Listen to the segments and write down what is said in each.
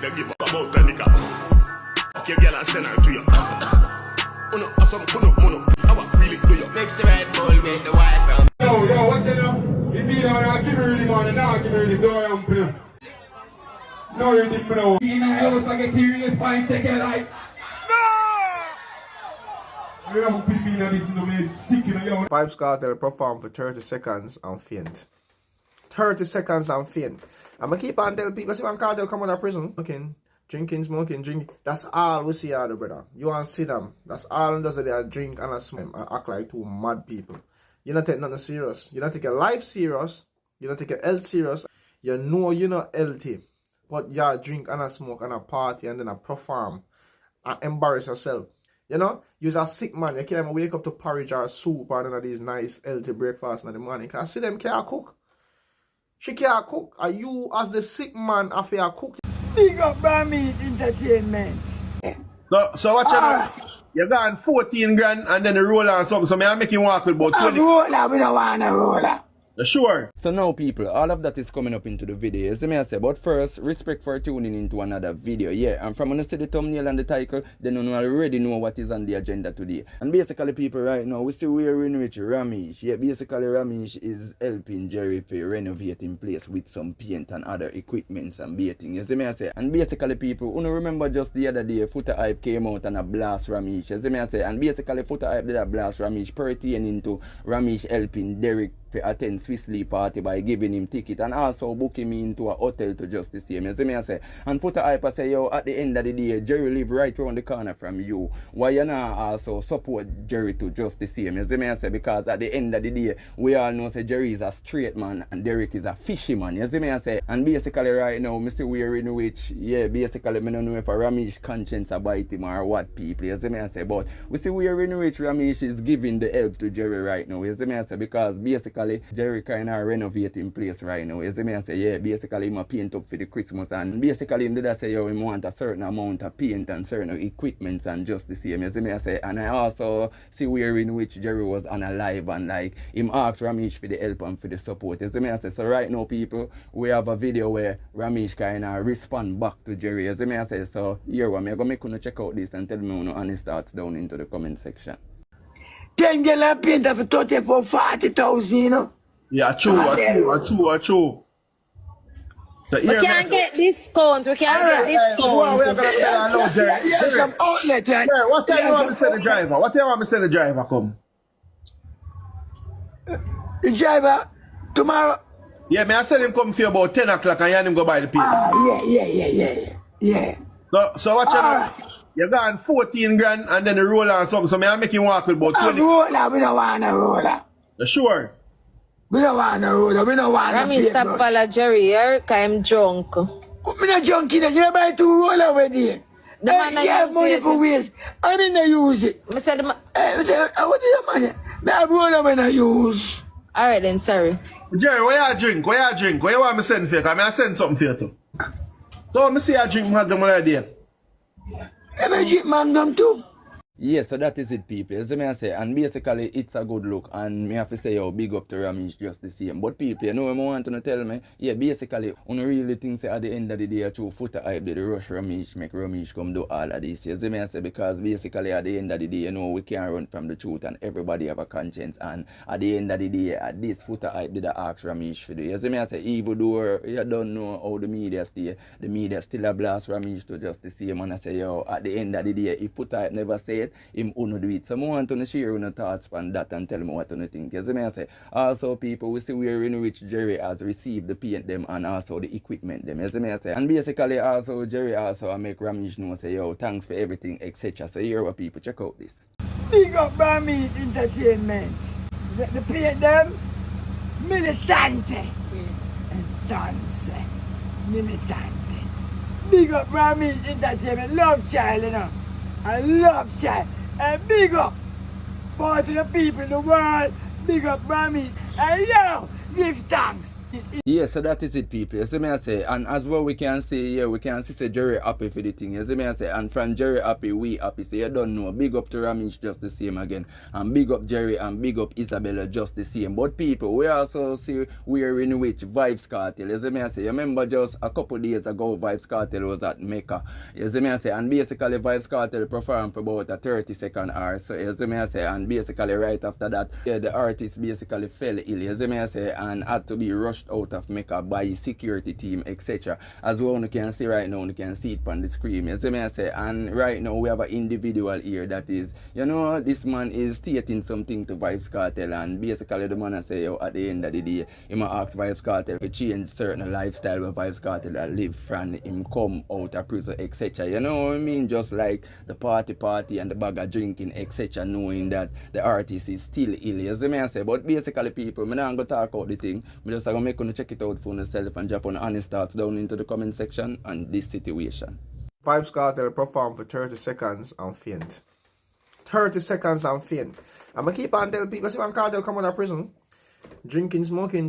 They give up about a nigga. Fuck your girl and send her to you. Uno, some kuno, mono. How really do you? Mix the Red Bull with the white brown. Yo, watch it now. If you don't give me really money, now give me really door open. No, you didn't know. In my house, I get serious points, take your life. No! You know, people in this no man sick, you know. VYBZ KARTEL perform for 30 seconds and faint. 30 seconds and faint. I'm gonna keep on telling people, see when Cartel come out of prison, drinking, smoking, drinking. That's all we see out there, brother. You want to see them. That's all does they drink and smoke and act like two mad people. You don't take nothing serious. You don't take your life serious. You don't take your health serious. You know you're not healthy. But you drink and smoke and party and then perform and embarrass yourself. You know, you're a sick man. You can't even wake up to porridge or soup or none of these nice healthy breakfasts in the morning. Because see them can't cook. She can't cook. Are you as the sick man after you cook? Big up Romeich entertainment. So what you know? You got 14 grand and then you roll on something. So I make you walk with about 20. Roller, we don't want a roller. Sure. So now people, all of that is coming up into the video, as I say, but first, respect for tuning into another video, yeah, and from when you see the thumbnail and the title, then you already know what is on the agenda today. And basically people right now, we see we're in which Romeich, yeah, basically Romeich is helping Jerry for renovating place with some paint and other equipments and baiting, as I say, and basically people, you know, remember just the other day, Foota Hype came out and a blast Romeich, as I say, and basically Foota Hype did a blast Romeich pertaining to Romeich helping Derek to attend Swiss Lee party by giving him ticket and also booking me into a hotel to just the same. As I say, and Foota Hype say, yo, at the end of the day, Jerry live right around the corner from you. Why you not also support Jerry to just the same? As I say, because at the end of the day, we all know say Jerry is a straight man and Derek is a fishy man. As I say, and basically right now, I see we're in which, yeah, basically I don't know if a Romeich conscience about him or what people. As I say, but we see we're in which Romeich is giving the help to Jerry right now. As I say, because basically Jerry kind of renovating place right now. As I say, yeah, basically him a paint up for the Christmas and basically him did I say, yo, him want a certain amount of paint and certain equipments and just the same. As I say, and I also see where in which Jerry was on a live and like him asked Romeich for the help and for the support. As I say, so right now people, we have a video where Romeich kind of respond back to Jerry. As I say, so here I'm going to make you check out this and tell me your honest thoughts down into the comment section. 10 gallon paint for 30 for 40,000, you know? Yeah, true. So we can't get discount. We can't get discount. We're going to tell her, Jerry. Yes, some outlet, right? Jerry, what time you want me to send the driver? What time you want me to send the driver come? The driver, tomorrow? Yeah, I send him come for about 10 o'clock and you and him go buy the paper. Yeah. So what you know? You got 14 grand and then you roll on something. So I make you walk with about 20. Roller, we don't want a roller. Sure. We don't want a roller, we don't want a Romeich stop follow Jerry, Eric, I'm drunk. I'm not drunk, you know, buy two roller already. The man I have money for waste. I mean, I use it. I said, I said, what is your money? I have roller when I use. Alright then, sorry. Jerry, where you drink? Where you drink? Where you want me to send for you? Because I send something for you too. So I see you drink Magnum already. I drink Magnum too. Yeah, so that is it, people. As I say, and basically it's a good look, and me have to say, yo, big up to Romeich just the same. But people, you know what I want to tell me? Yeah, basically, I really think say at the end of the day, through Foota Hype, did the rush Romeich, make Romeich come do all of this. As I say, because basically at the end of the day, you know, we can't run from the truth, and everybody have a conscience. And at the end of the day, at this Foota Hype did ask Romeich for do. As I say, even though you don't know how the media stay, the media still a blast Romeich to just the same. And I say, yo, at the end of the day, if Foota Hype never say it, him uno do it. So I want to share your thoughts on that and tell me what you think. As I say, also people, we see where in which Jerry has received the paint them and also the equipment them. As I say, and basically also Jerry also make Romeich know say, yo, thanks for everything, etc. So here what people, check out this. Big up Romeich entertainment. The paint them militante and dance militante. Big up Romeich entertainment. Love child, you know. I love child. And big up for the people in the world. Big up Romeich. And yo, give thanks. Yeah, so that is it, people. You see me I say, and as well we can see here, we can see say Jerry happy for the thing. You see me I say, and from Jerry happy, we happy. So you don't know. Big up to Romeich just the same again. And big up Jerry and big up Isabella just the same. But people, we also see we're in which VYBZ KARTEL. You see me I say, you remember just a couple days ago VYBZ KARTEL was at Mecca. You see me I say, and basically VYBZ KARTEL performed for about a 30-second hour. So you see me I say, and basically right after that, yeah, the artist basically fell ill. You see me I say, and had to be rushed out of Mecca by security team, etc. As well, you can see right now, you can see it on the screen. You see me I say, and right now we have an individual here that is, you know, this man is stating something to VYBZ KARTEL, and basically the man I say, at the end of the day, he might ask VYBZ KARTEL to change certain lifestyle where VYBZ KARTEL that live from him come out of prison, etc. You know what I mean? Just like the party and the bag of drinking, etc. Knowing that the artist is still ill. You see me I say, but basically people, I'm not going to talk about the thing. I'm just going to make you check it out for yourself and drop on honest thoughts down into the comment section on this situation. VYBZ KARTEL perform for 30 seconds and faint. 30 seconds and faint. I'm going to keep on telling people, see when Cartel come out of prison, drinking, smoking,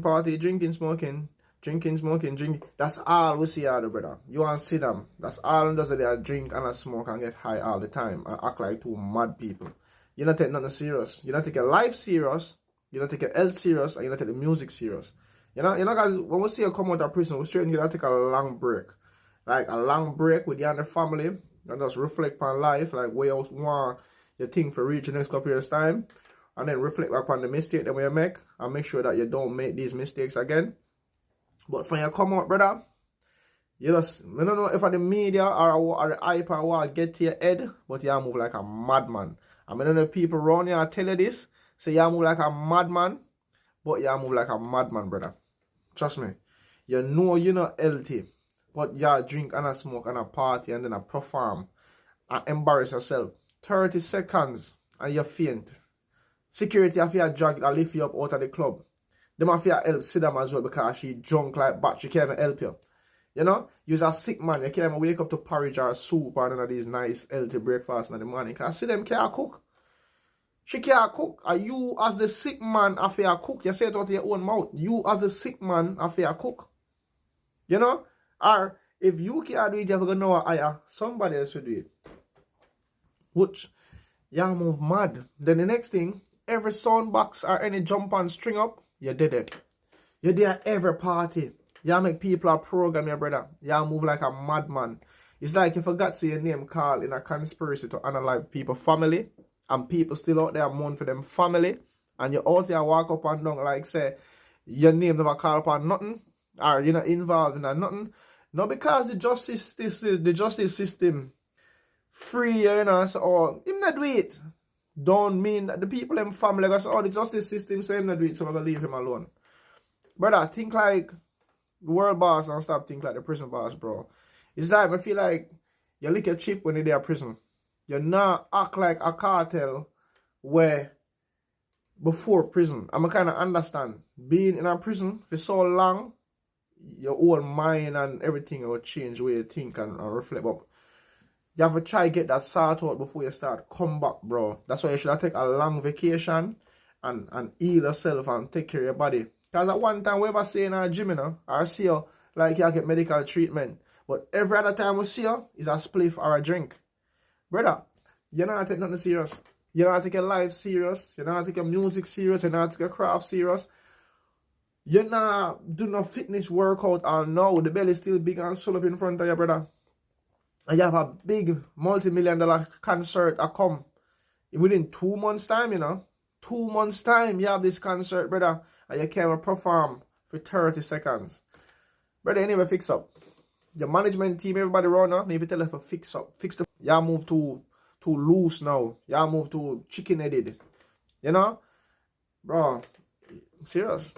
party, drinking, smoking. That's all we see out there, brother. You want sidem. That's all does they drink and smoke and get high all the time and act like two mad people. You don't take nothing serious. You don't take your life serious. You don't take your health serious, and you don't take the music serious. You know, guys, when we see you come out of prison, we straight you gotta take a long break. Like a long break with you and the family, and just reflect on life, like where you want your thing for reach the next couple years time, and then reflect back on the mistake that we make, and make sure that you don't make these mistakes again. But when you come out, brother, you just, I don't know if the media or the hype or what get to your head, but you move like a madman. I don't know if people around you tell you this, say you move like a madman, but you move like a madman, brother. Trust me. You know you're not healthy, but you drink and smoke and a party and then a perform and embarrass yourself. 30 seconds and you faint. Security have to drag and lift you up out of the club. They have to help sidem as well because she drunk like bat. She can't even help you. You know, you're a sick man. You can't even wake up to porridge or soup or none of these nice healthy breakfasts in the morning. Because sidem can't cook. She can't cook. And you as the sick man have to cook. You say it out of your own mouth. You as the sick man have to cook. You know? Or if you can't do it, you have to know somebody else will do it. Which, you move mad. Then the next thing, every sound box or any jump and string up, you did it. You did at every party. You make people a program, your brother. You move like a madman. It's like you forgot to see your name called in a conspiracy to analyze people's family. And people still out there mourn for them family. And you out there walk up and down like say, your name never call upon nothing. Or you're not involved in nothing. No, because the justice system free, you know, so, or him not do it. Don't mean that the people in family go say, oh, the justice system say him not do it, so we're going to leave him alone. Brother, think like the world boss and stop think like the prison boss, bro. It's like, I feel like you lick your chip when you're there in prison. You not act like a cartel where before prison. I'm kind of understand. Being in a prison for so long, your whole mind and everything will change the way you think and reflect. But you have to try to get that sort out before you start come back, bro. That's why you should take a long vacation and heal yourself and take care of your body. Because at one time, we ever see in our gym, you know, or see you, like you get medical treatment. But every other time we see you, is a spliff or a drink. Brother, you don't have to take nothing serious. You don't have to take your life serious. You don't have to take your music serious. You don't have to take your craft serious. You not do no fitness workout or no, the belly still big and swell up in front of you, brother. And you have a big multi-million-dollar concert that come within 2 months' time, you know. 2 months' time, you have this concert, brother, and you can't perform for 30 seconds. Brother, anyway, fix up. Your management team, everybody around now, need to tell us to fix up. Fix the... You move too loose now. You move too chicken-headed. You know? Bro, serious.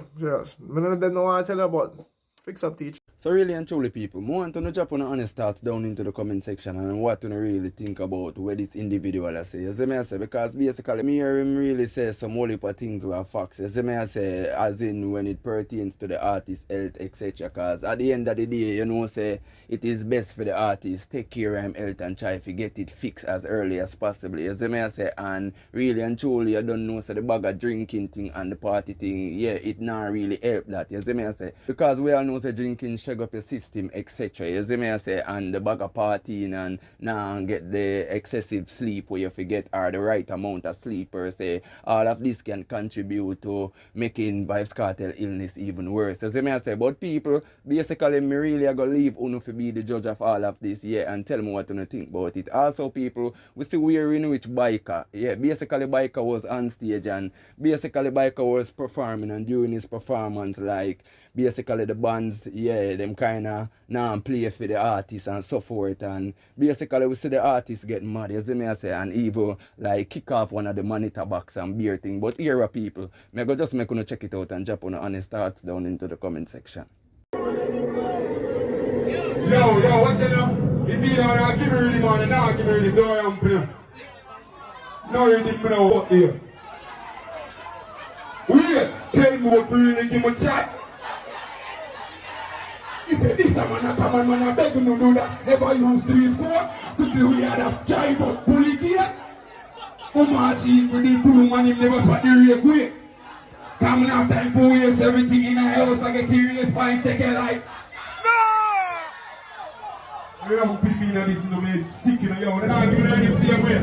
None of them know what I tell you about. Fix up, teach. So really and truly people, I want to drop on honest thoughts down into the comment section and what you really think about where this individual I say. You see me I say, because basically me hear him really say some whole heap of things were facts. You see me I say, as in when it pertains to the artist health, etc. Because at the end of the day, you know, say it is best for the artist take care of him health and try to get it fixed as early as possible. You see me I say, and really and truly I don't know, so the bag of drinking thing and the party thing, yeah, it not really help that. You see me I say, because we all know the drinking shake up your system, etc. You see me I say, and the bag of partying and now get the excessive sleep where you forget or the right amount of sleep per se, all of this can contribute to making VYBZ Kartel illness even worse. You see me I say, but people, basically me really are gonna leave Uno to be the judge of all of this, yeah, and tell me what you think about it. Also people, we see we're in which BAYKA, yeah, basically BAYKA was on stage and basically BAYKA was performing, and during his performance, like basically the bands, yeah, them kind of now play for the artists and so forth, and basically we see the artists get mad, you see me I say, and even like kick off one of the monitor box and beer thing. But here are people, me go just make you check it out and drop on honest thoughts down into the comment section. Yo, what's it now? If you don't give me really money, now give me really door open. No, you didn't know what here. Wait, tell me what we really give me chat. If this a man, I beg you to do that. Never use 3 score. Quickly we had a drive up bully here. March in with the two man, him never spot the real quick. Coming after him 4 years, everything in a house, I get curious, fine, take a life. You know people in this no made sick, you know, yo, they're not giving them same way.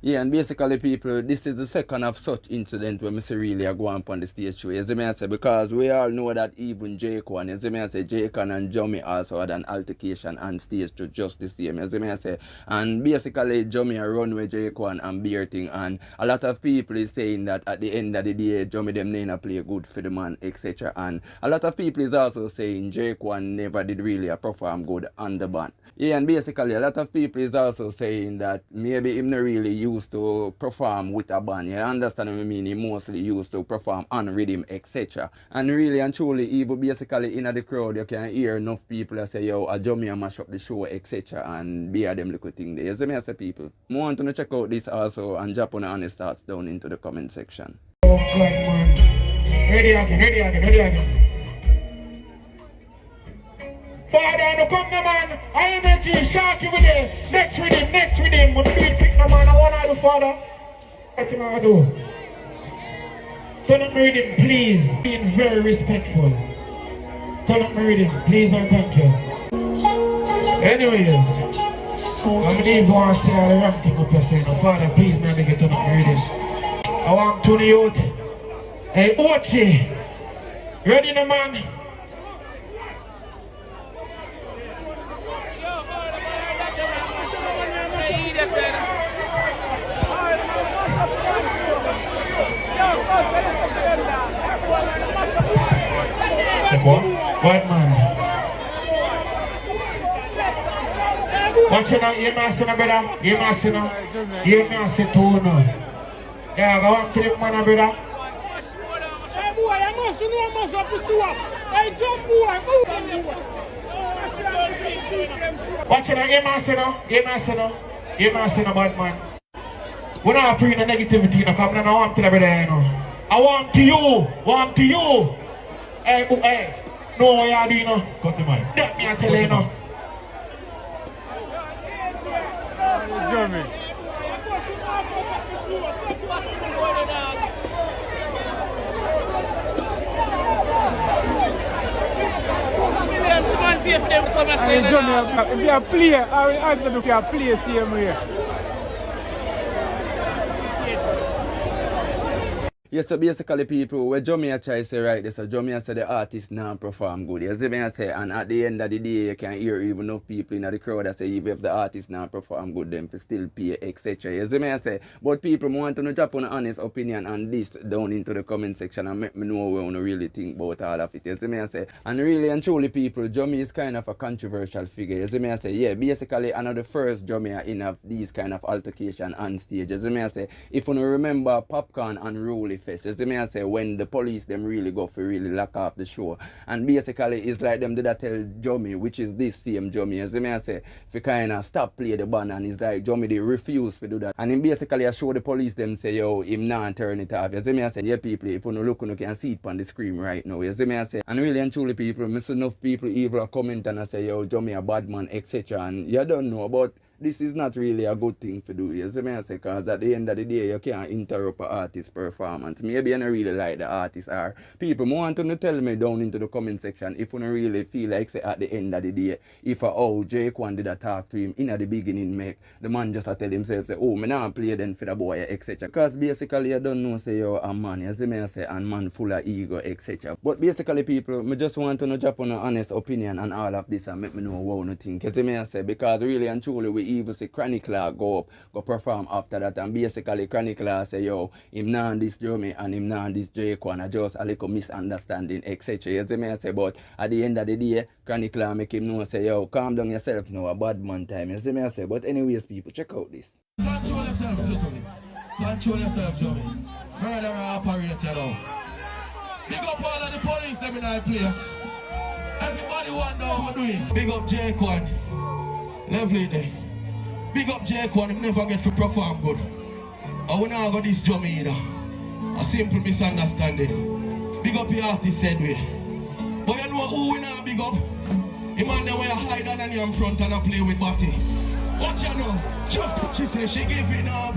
Yeah, and basically people, this is the second of such incident where Mr. really are going up on the stage show. You see me I say, because we all know that even J1, you see me I say, Jamaican and Jamie also had an altercation on stage to just the same. You see me I say, and basically Jamie run with J1 and beer thing, and a lot of people is saying that at the end of the day, Jamie them never play good for the man, etc. And a lot of people is also saying J1 never did really perform good on the band. Yeah, and basically a lot of people is also saying that maybe him not really used to perform with a band. You understand what I mean? He mostly used to perform on rhythm, etc. And really and truly, even basically in the crowd, you can hear enough people that say, yo, a Jamie mash up the show, etc. And be a them little thing there. You see me as a people. I want to check out this also and drop on the honest thoughts down into the comment section. Oh God, man. Ready again. Father, no come no man. I am a G, Sharky with him. Next with him. But please pick no man. I want to do, Father. What can I do? Turn up my rhythm, please. Being very respectful. Turn up my rhythm, please and thank you. Anyways, I'm going to even want to say all the wrong thing up here saying, Father, please man, get turn up my rhythm. I want to the youth. Hey, Ochi. Ready now, man? What man? Watch it now, you must know, brother. You must know. You must know too now. Yeah, go on to the man, brother. Watch it now, you must know. You must know, bad man. We're not bringing the negativity, no, come on, I want to the brother, you know. I want to you. Hey, no, what you do, you know? Cut him out. That me, I tell you, no. Jeremy. If you are player, I will answer if you are player, same way. Yes, so basically people, where Jamie try to say right there, so Jamie say the artist now perform good. You see me I say, and at the end of the day, you can hear even enough people in the crowd that say even if the artist now perform good, them for still pay, etc. You see me I say, but people want to drop an honest opinion on this down into the comment section and make me know what you really think about all of it. You see me I say, and really and truly people, Jamie is kind of a controversial figure. You see me I say, yeah, basically another first Jamie in of these kind of altercation on stage. You see me I say, if you remember Popcorn and Rule manifest. You see me I say when the police them really go for really lock off the show. And basically it's like them did I tell Jummy, which is this same Jummy. You see me I say if you kinda stop play the band, and it's like Jummy they refuse to do that. And him basically I show the police them say yo him not turn it off. You see me I say yeah people if you no look you can see it on the screen right now. You see me I say and really and truly people miss enough people even comment and I say yo Jummy a bad man etc. And you don't know about this is not really a good thing to do, you see me I say, because at the end of the day, you can't interrupt an artist's performance. Maybe you don't really like the artist, or people want to tell me down into the comment section if you don't really feel like, say, at the end of the day, if Jake one did a talk to him in the beginning, make the man just tell himself, say, oh, me not play then for the boy, etc. Because basically, you don't know, say, you're a man, you see me I say, and man full of ego, etc. But basically, people, me just want to know drop on an honest opinion on all of this and make me know what you think, you see me I say, because really and truly, we even see Chronicler go up, go perform after that, and basically Chronicler say, yo, him nah this Jummy and him nah this Drake one, and just a little misunderstanding, etc. You see me I say, but at the end of the day, Chronicler make him know, say, yo, calm down yourself now, a bad man time, you see me I say, but anyways, people, check out this. Control yourself, Jummy. Control yourself, Jummy. Murderer operator now. Big up all of the police, them in our place. Everybody want to know how we do it. Big up Jake one. Lovely day. Big up Jake one, him never get to perform good. I will not go this Jummy either. A simple misunderstanding. Big up the artist said we. But you know who we not big up? Him and them where you hide and you in front and play with Batty. Watch you know. She say she giving up.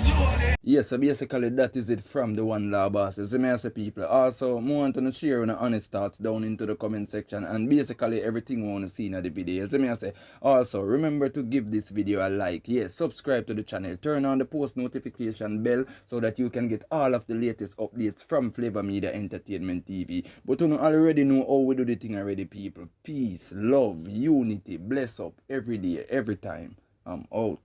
Slowly. Yes, so basically that is it from the One Law Boss. As I say people, also I want to share your honest thoughts down into the comment section and basically everything I want to see in the video. As I say, also remember to give this video a like. Yes, subscribe to the channel, turn on the post notification bell so that you can get all of the latest updates from Flava Media Ent TV. But you already know how we do the thing already, people. Peace, love, unity, bless up every day, every time. I'm out.